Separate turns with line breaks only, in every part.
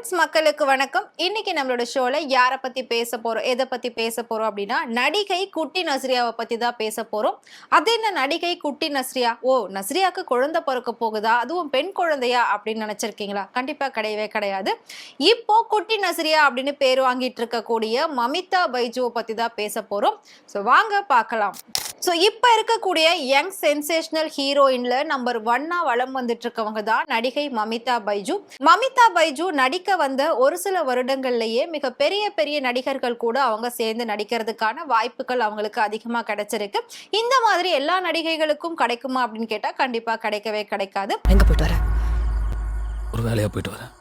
Viewers மக்களுக்கு வணக்கம். இன்னைக்கு நம்மளோட ஷோல யாரை பத்தி பேச போறோம், எதை பத்தி பேச போறோம் அப்படின்னா நடிகை குட்டி நஸ்ரியாவை பத்தி தான் பேச போறோம். அது என்ன நடிகை குட்டி நஸ்ரியா? ஓ, நஸ்ரியாக்கு குழந்தை பிறக்க போகுதா, அதுவும் பெண் குழந்தையா அப்படின்னு நினைச்சிருக்கீங்களா? கண்டிப்பா கிடையவே கிடையாது. இப்போ குட்டி நஸ்ரியா அப்படின்னு பேர் வாங்கிட்டு இருக்கக்கூடிய மமிதா பைஜுவை பத்தி தான் பேச போறோம். ஸோ வாங்க பார்க்கலாம். ஸோ இப்போ இருக்கக்கூடிய யங் சென்சேஷனல் ஹீரோயின்ல நம்பர் 1 வலம் வந்துட்டு இருக்கவங்க தான் நடிகை மமிதா பைஜு. மமிதா பைஜு நடிக்க வந்த ஒரு சில வருடங்கள்லயே மிக பெரிய பெரிய நடிகர்கள் கூட அவங்க சேர்ந்து நடிக்கிறதுக்கான வாய்ப்புகள் அவங்களுக்கு அதிகமா கிடைச்சிருக்கு. இந்த மாதிரி எல்லா நடிகைகளுக்கும் கிடைக்குமா அப்படின்னு கேட்டா கண்டிப்பா கிடைக்கவே கிடைக்காது.
எங்க போயிட்டு வர?
ஒரு வேலையா போயிட்டு வரேன்.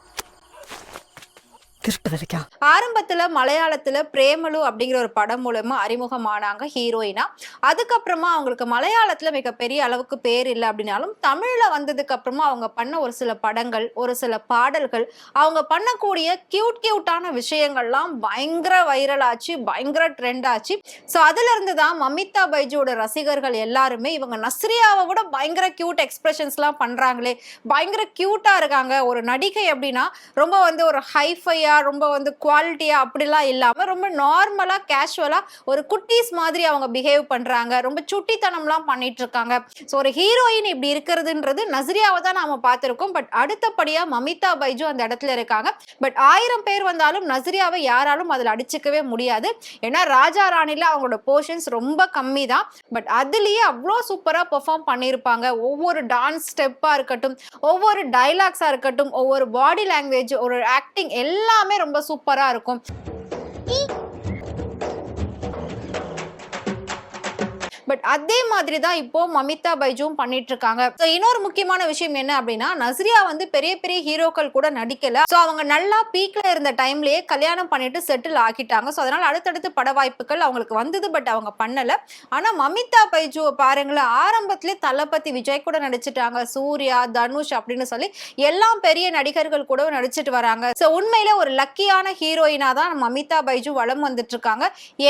ஆரம்பத்துல மலையாளத்துல பிரேமலு அப்படிங்கிற ஒரு படம் மூலமா அறிமுகமானாங்க ஹீரோயினா. அதுக்கப்புறமா அவங்களுக்கு மலையாளத்துல மிகப்பெரிய அளவுக்கு பேர் இல்லை அப்படின்னாலும் தமிழ்ல வந்ததுக்கு அப்புறமா அவங்க பண்ண ஒரு சில படங்கள், ஒரு சில பாடல்கள், அவங்க பண்ணக்கூடிய கியூட்டான விஷயங்கள்லாம் பயங்கர வைரல் ஆச்சு, பயங்கர ட்ரெண்ட் ஆச்சு. ஸோ அதுல இருந்து தான் மமிதா பைஜுவோட ரசிகர்கள் எல்லாருமே இவங்க நஸ்ரியாவை விட பயங்கர கியூட் எக்ஸ்பிரஷன்ஸ்லாம் பண்றாங்களே, பயங்கர கியூட்டா இருக்காங்க, ஒரு நடிகை அப்படின்னா ரொம்ப ஒரு ஹைஃபையா, ரொம்ப குவாலிட்டியா அப்படிலாம் இல்லாம ரொம்ப நார்மலா கேஷுவலா ஒரு குட்டீஸ் மாதிரி அவங்க பிஹேவ் பண்றாங்க, ரொம்ப சுட்டித்தனம்லாம் பண்ணிட்டு இருக்காங்க. ஸோ ஒரு ஹீரோயின் இப்படி இருக்கிறதுன்றது நஸ்ரியாவை தான் நாம பார்த்திருக்கோம். பட் அடுத்தபடியா மமிதா பைஜு அந்த இடத்துல இருக்காங்க. பட் 1000 பேர் வந்தாலும் நஸ்ரியாவை யாராலும் அதில் அடிச்சுக்கவே முடியாது. ஏன்னா ராஜா ராணில அவங்களோட போர்ஷன்ஸ் ரொம்ப கம்மி தான். பட் அதுலயே அவ்வளோ சூப்பரா பெர்ஃபார்ம் பண்ணியிருப்பாங்க. ஒவ்வொரு டான்ஸ் ஸ்டெப்பா இருக்கட்டும், ஒவ்வொரு டைலாக்ஸா இருக்கட்டும், ஒவ்வொரு பாடி லாங்குவேஜ், ஒரு ஆக்டிங் எல்லாமே ரொம்ப சூப்பரா இருக்கும். பட் அதே மாதிரி தான் இப்போ மமிதா பைஜுவும் பண்ணிட்டு இருக்காங்க. ஸோ இன்னொரு முக்கியமான விஷயம் என்ன அப்படின்னா, நஸ்ரியா பெரிய பெரிய ஹீரோக்கள் கூட நடிக்கல. ஸோ அவங்க நல்லா பீக்ல இருந்த டைம்லயே கல்யாணம் பண்ணிட்டு செட்டில் ஆக்கிட்டாங்க. ஸோ அதனால அடுத்தடுத்து பட வாய்ப்புகள் அவங்களுக்கு வந்தது, பட் அவங்க பண்ணல. ஆனா மமிதா பைஜுவை பாருங்களேன், ஆரம்பத்திலே தளபதி விஜய் கூட நடிச்சிட்டாங்க, சூர்யா, தனுஷ் அப்படின்னு சொல்லி எல்லாம் பெரிய நடிகர்கள் கூட நடிச்சிட்டு வராங்க. ஸோ உண்மையில ஒரு லக்கியான ஹீரோயினா தான் மமிதா பைஜு வலம் வந்துட்டு இருக்காங்க.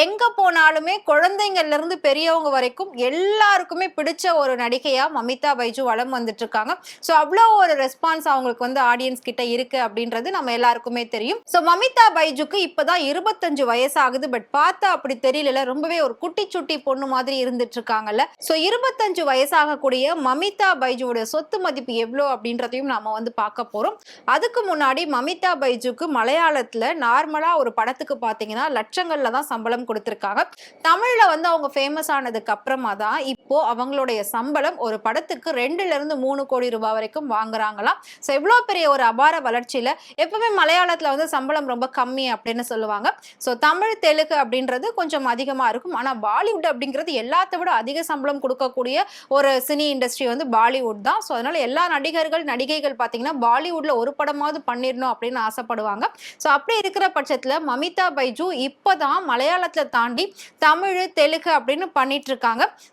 எங்க போனாலுமே குழந்தைங்கள்ல இருந்து பெரியவங்க வரைக்கும் எல்லாருக்குமே பிடிச்ச ஒரு நடிகையா மமிதா பைஜு வலம் வந்துட்டு இருக்காங்க. சோ அவ்வளோ ஒரு ரெஸ்பான்ஸ் அவங்களுக்கு ஆடியன்ஸ் கிட்ட இருக்கு அப்படின்றது நம்ம எல்லாருக்குமே தெரியும். சோ மமிதா பைஜுக்கு இப்பதான் 25 வயசு ஆகுது. பட் பார்த்தா அப்படி தெரியல, ரொம்பவே ஒரு குட்டி சுட்டி பொண்ணு மாதிரி இருந்துட்டு இருக்காங்கல்ல. சோ 25 வயசாகக்கூடிய மமிதா பைஜுவோட சொத்து மதிப்பு எவ்வளோ அப்படின்றதையும் நாம பார்க்க போறோம். அதுக்கு முன்னாடி மமிதா பைஜுக்கு மலையாளத்துல நார்மலா ஒரு படத்துக்கு பாத்தீங்கன்னா லட்சங்கள்ல தான் சம்பளம் கொடுத்திருக்காங்க. தமிழ்ல அவங்க ஃபேமஸ் ஆனதுக்கு அப்புறமா தான் இப்போ அவங்களுடைய சம்பளம் ஒரு படத்துக்கு 2 ல இருந்து 3 கோடி ரூபாய் வரைக்கும் வாங்குறாங்களாம். ஸோ எவ்வளோ பெரிய ஒரு அபார வளர்ச்சியில. எப்பவுமே மலையாளத்துல சம்பளம் ரொம்ப கம்மி அப்படின்னு சொல்லுவாங்க. ஸோ தமிழ், தெலுங்கு அப்படின்றது கொஞ்சம் அதிகமா இருக்கும். ஆனா பாலிவுட் அப்படிங்கிறது எல்லாத்த விட அதிக சம்பளம் கொடுக்கக்கூடிய ஒரு சினி இண்டஸ்ட்ரி பாலிவுட் தான். ஸோ அதனால எல்லா நடிகர்கள், நடிகைகள் பார்த்தீங்கன்னா பாலிவுட்ல ஒரு படமாவது பண்ணிடணும் அப்படின்னு ஆசைப்படுவாங்க. ஸோ அப்படி இருக்கிற பட்சத்துல மமிதா பைஜு இப்போதான் மலையாளத்துல தாண்டி தமிழ், தெலுங்கு அப்படின்னு பண்ணிட்டு இருக்காங்க.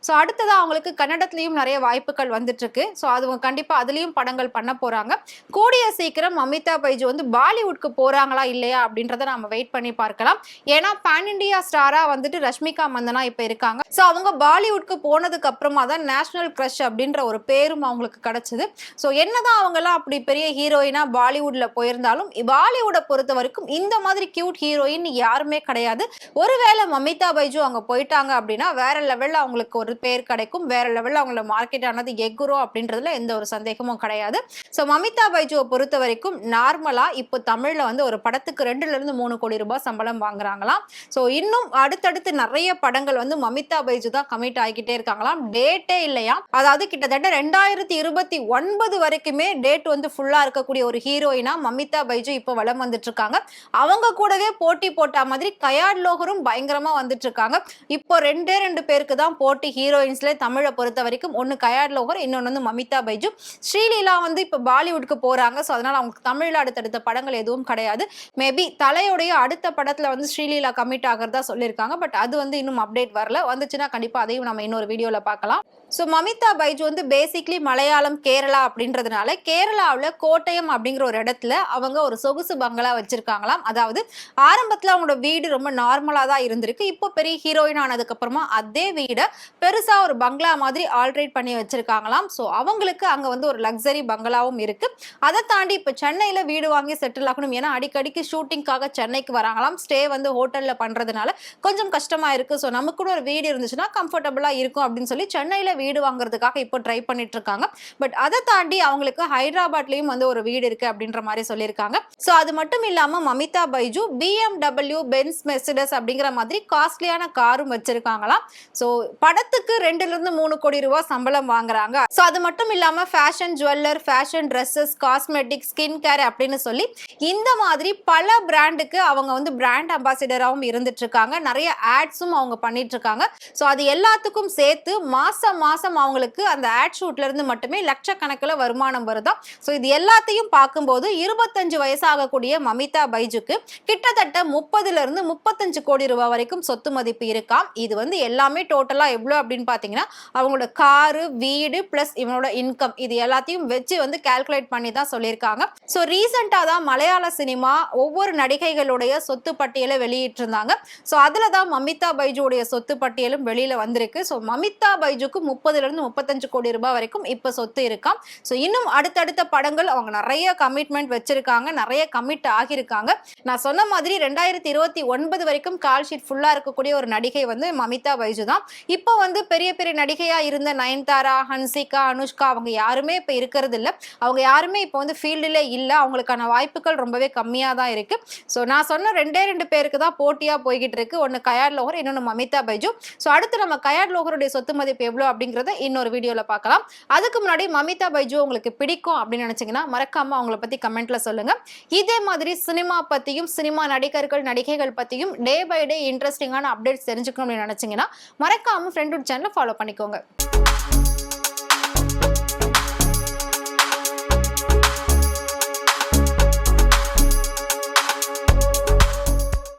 ஸோ அடுத்ததான் அவங்களுக்கு கன்னடத்திலையும் நிறைய வாய்ப்புகள் வந்துட்டு இருக்கு. ஸோ அது கண்டிப்பா அதுலயும் படங்கள் பண்ண போறாங்க. கூடிய சீக்கிரம் மமிதா பைஜு பாலிவுட்க்கு போறாங்களா இல்லையா அப்படின்றத நம்ம வெயிட் பண்ணி பார்க்கலாம். ஏன்னா பேன் இண்டியா ஸ்டாரா ரஷ்மிகா மந்தனா இப்ப இருக்காங்க. ஸோ அவங்க பாலிவுட்க்கு போனதுக்கு அப்புறமா தான் நேஷனல் கிரஷ் அப்படின்ற ஒரு பேரும் அவங்களுக்கு கிடைச்சது. ஸோ என்னதான் அவங்க எல்லாம் அப்படி பெரிய ஹீரோயினா பாலிவுட்ல போயிருந்தாலும் பாலிவுட பொறுத்த வரைக்கும் இந்த மாதிரி கியூட் ஹீரோயின் யாருமே கிடையாது. ஒருவேளை மமிதா பைஜு அவங்க போயிட்டாங்க அப்படின்னா வேற லெவல்ல அவங்களுக்கு ஒரு பேர் கிடைக்கும், வேற லெவல்ல அவங்களோட மார்க்கெட் ஆனது எகுரும் அப்படின்றதுல எந்த ஒரு சந்தேகமும் கிடையாது. ஸோ மமிதா பைஜுவை பொறுத்த வரைக்கும் நார்மலா இப்போ தமிழ்ல ஒரு படத்துக்கு 2 ல இருந்து 3 கோடி ரூபாய் சம்பளம் வாங்குறாங்களாம். ஸோ இன்னும் அடுத்தடுத்து நிறைய படங்கள் மமிதா பைஜு தான் கமிட் ஆகிக்கிட்டே இருக்காங்களாம். டேட்டே இல்லையா, அதாவது கிட்டத்தட்ட 2029 வரைக்குமே டேட் ஃபுல்லா இருக்கக்கூடிய ஒரு ஹீரோயினா மமிதா பைஜு இப்போ வலம் வந்துட்டு இருக்காங்க. அவங்க கூடவே போட்டி போட்ட மாதிரி கயாட் லோகரும் பயங்கரமா வந்துட்டு இருக்காங்க. இப்போ 2 பேருக்கு தான் போட்டி ஹீரோயின்ஸ்ல தமிழை பொறுத்த வரைக்கும். ஒன்னு கயாட் லோகர், இன்னொன்னு மமிதா பைஜு. ஸ்ரீலீலா இப்போ பாலிவுட்க்கு போறாங்க. ஸோ அதனால அவங்களுக்கு தமிழ்ல அடுத்தடுத்த படங்கள் எதுவும் கிடையாது. மேபி தலையுடைய அடுத்த படத்துல ஸ்ரீலீலா கமிட் ஆகிறதா சொல்லியிருக்காங்க. பட் அது இன்னும் அப்டேட் வரல. வந்துச்சுன்னா கண்டிப்பா அதையும் நம்ம இன்னொரு வீடியோல பார்க்கலாம். ஸோ மமிதா பைஜு பேசிக்லி மலையாளம், கேரளா அப்படின்றதுனால கேரளாவில் கோட்டயம் அப்படிங்கிற ஒரு இடத்துல அவங்க ஒரு சொகுசு பங்களா வச்சிருக்காங்களாம். அதாவது ஆரம்பத்தில் அவங்களோட வீடு ரொம்ப நார்மலாக தான் இருந்திருக்கு. இப்போ பெரிய ஹீரோயின் ஆனதுக்கு அப்புறமா அதே வீடை பெருசா ஒரு பங்களா மாதிரி ஆல்ட்ரேட் பண்ணி வச்சிருக்காங்களாம். ஸோ அவங்களுக்கு அங்க வந்து ஒரு லக்ஸரி பங்களாவும் இருக்கு. அதை தாண்டி இப்ப சென்னையில வீடு வாங்கி செட்டில் ஆகணும், ஏன்னா அடிக்கடிக்கு ஷூட்டிங்காக சென்னைக்கு வராங்களாம். ஸ்டே வந்து ஹோட்டல்ல பண்றதுனால கொஞ்சம் கஷ்டமா இருக்கு. ஸோ நமக்கு கூட ஒரு வீடு இருந்துச்சுன்னா கம்ஃபர்டபுளா இருக்கும் அப்படின்னு சொல்லி சென்னையில வீடு வாங்குறதுக்காக இப்போ ட்ரை பண்ணிட்டு இருக்காங்க. பட் அதை தாண்டி அவங்களுக்கு ஹைதராபாத்லயும் வந்து ஒரு வீடு இருக்கு அப்படின்ற மாதிரி சொல்லியிருக்காங்க. ஸோ அது மட்டும் இல்லாம Mamitha Baiju BMW, Benz, Mercedes அப்படிங்கிற மாதிரி காஸ்ட்லியான காரும் வச்சிருக்காங்களாம். ஸோ படத்துக்கு 2-3 கோடி ரூபாய் சம்பளம் வாங்குறாங்க. ஸோ அது மட்டும் இல்லாம fashion jeweller, fashion dresses, cosmetic, skin care அப்படின்னு சொல்லி இந்த மாதிரி பல பிராண்டுக்கு அவங்க வந்து பிராண்ட் அம்பாசிடராகவும் இருந்துட்டு இருக்காங்க. நிறைய ஆட்ஸும் அவங்க பண்ணிட்டு இருக்காங்க. ஸோ அது எல்லாத்துக்கும் சேர்த்து மாசம் மாசம் அவங்களுக்கு அந்த ஆட் ஷூட்ல இருந்து மட்டுமே லட்சக்கணக்கில் வருமானம் வருதா. ஸோ இது எல்லாத்தையும் பார்க்கும்போது 25 வயசாகக்கூடிய மமிதா பைஜுக்கு கிட்டத்தட்ட 30-35 கோடி ரூபாய் வரைக்கும் சொத்து மதிப்பு இருக்காம். இது வந்து எல்லாமே டோட்டலா எவ்வளோ அப்படின்னு பார்த்தீங்கன்னா அவங்களோட காரு, வீடு பிளஸ் இவனோட இன்கம் இது எல்லாத்தையும் வச்சு வந்து கால்குலேட் பண்ணி தான் சொல்லியிருக்காங்க. ஸோ ரீசெண்டாக தான் மலையாள சினிமா ஒவ்வொரு நடிகைகளுடைய சொத்து பட்டியலை வெளியிட்டிருந்தாங்க. ஸோ அதில் தான் மமிதா பைஜுடைய சொத்து பட்டியலும் வெளியில வந்திருக்கு. ஸோ மமிதா பைஜுக்கு 30-35 கோடி ரூபாய் வரைக்கும் இப்போ சொத்து இருக்காம். ஸோ இன்னும் அடுத்தடுத்த படங்கள் அவங்க நிறைய கமிட்மெண்ட் வச்சிருக்காங்க, நிறைய கமிட் ஆகியிருக்காங்க. நான் சொன்ன மாதிரி 2029 வரைக்கும் கால் ஷீட் ஃபுல்லா இருக்கக்கூடிய ஒரு நடிகை வந்து மமிதா பைஜு தான். இப்போ வந்து பெரிய பெரிய நடிகையா இருந்த நயன்தாரா, ஹன்சிகா, அனுஷ்கா அவங்க யாருமே இப்போ இருக்கிறது இல்லை. அவங்க யாருமே இப்போ வந்து ஃபீல்டில் இல்லை. அவங்களுக்கான வாய்ப்புகள் ரொம்பவே கம்மியாக தான் இருக்கு. ஸோ நான் சொன்ன 2 பேருக்கு தான் போட்டியா போய்கிட்டு இருக்கு. ஒன்று கயாட் லோஹர், இன்னொன்று மமிதா பைஜு. ஸோ அடுத்து நம்ம கயாட் லோஹருடைய சொத்து மதிப்பு எவ்வளோ அப்படிங்கிறத இன்னொரு வீடியோவில் பார்க்கலாம். அதுக்கு முன்னாடி மமிதா பைஜு உங்களுக்கு பிடிக்கும் அப்படின்னு நினைச்சீங்கன்னா மறக்காம அவங்கள பத்தி கமெண்ட்ல சொல்லுங்க. இதே மாதிரி சினிமா பத்தியும் சினிமா நடிகர்கள் நடிகைகள் பத்தியும் டே பை டே இன்ட்ரெஸ்டிங்கான அப்டேட்ஸ் தெரிஞ்சுக்கணும் அப்படின்னு நினைச்சீங்கன்னா மறக்காம ஃப்ரெண்ட் சேனலை ஃபாலோ பண்ணிக்கோங்க.